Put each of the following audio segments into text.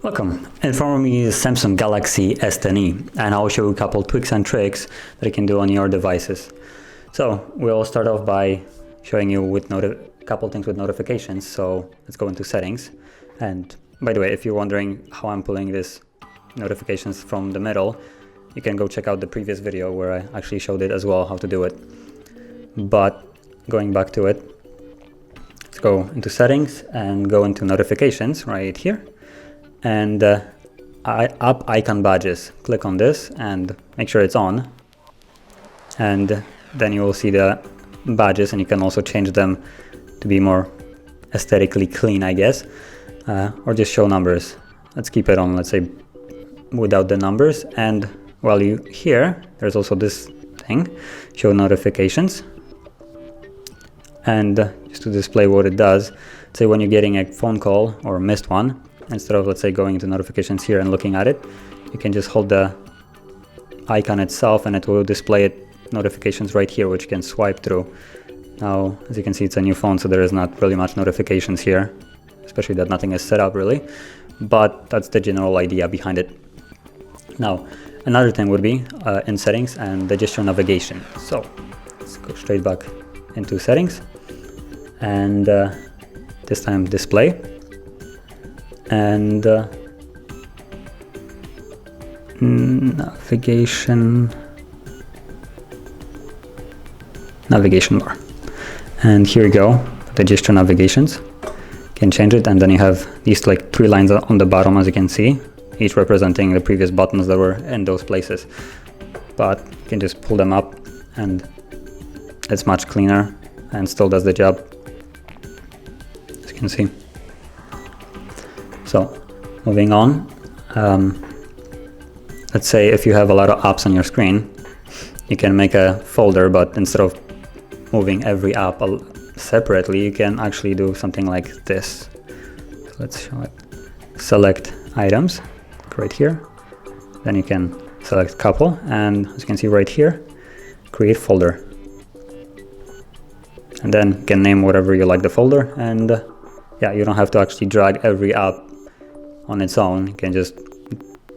Welcome. In front of me is Samsung Galaxy S10e, and I'll show you a couple tweaks and tricks that you can do on your devices. So we'll start off by showing you with a couple things with notifications. So let's go into settings. And by the way, if you're wondering how I'm pulling this notifications from the middle, you can go check out the previous video where I actually showed it as well, how to do it. But going back to it, let's go into settings and go into notifications right here. And app icon badges, click on this and make sure it's on, and then you will see the badges, and you can also change them to be more aesthetically clean, I guess, or just show numbers. Let's keep it on, let's say, without the numbers. And while you here, there's also this thing, show notifications, and just to display what it does, say when you're getting a phone call or missed one, instead of, let's say, going into notifications here and looking at it, you can just hold the icon itself and it will display it notifications right here, which you can swipe through. Now, as you can see, it's a new phone, so there is not really much notifications here, especially that nothing is set up really, but that's the general idea behind it. Now, another thing would be in settings and the gesture navigation. So let's go straight back into settings, and this time display. And navigation bar, and here we go, the gesture navigations. You can change it, and then you have these like 3 lines on the bottom, as you can see, each representing the previous buttons that were in those places. But you can just pull them up and it's much cleaner and still does the job, as you can see. So moving on, let's say if you have a lot of apps on your screen, you can make a folder, but instead of moving every app separately, you can actually do something like this. So let's show it. Select items, right here. Then you can select couple, and as you can see right here, create folder. And then you can name whatever you like the folder, and yeah, you don't have to actually drag every app on its own. You can just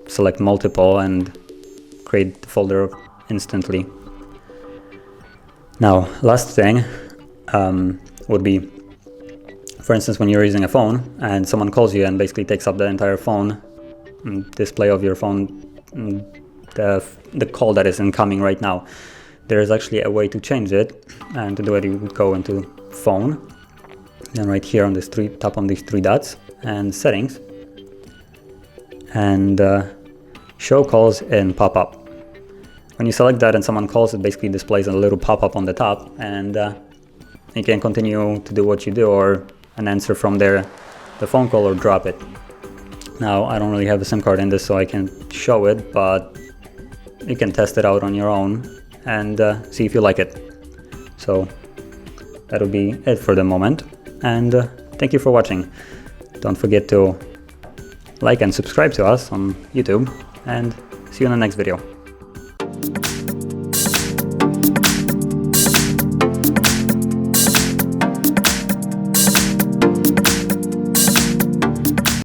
select multiple and create the folder instantly. Now, last thing would be, for instance, when you're using a phone and someone calls you and basically takes up the entire phone display of your phone, the call that is incoming right now. There is actually a way to change it, and to do it you would go into phone, then right here on this tap on these 3 dots and settings, and show calls in pop-up. When you select that and someone calls, it basically displays a little pop-up on the top, and you can continue to do what you do, or an answer from there, the phone call, or drop it. Now, I don't really have a SIM card in this, so I can show it, but you can test it out on your own and see if you like it. So that'll be it for the moment, and thank you for watching. Don't forget to like and subscribe to us on YouTube, and see you in the next video.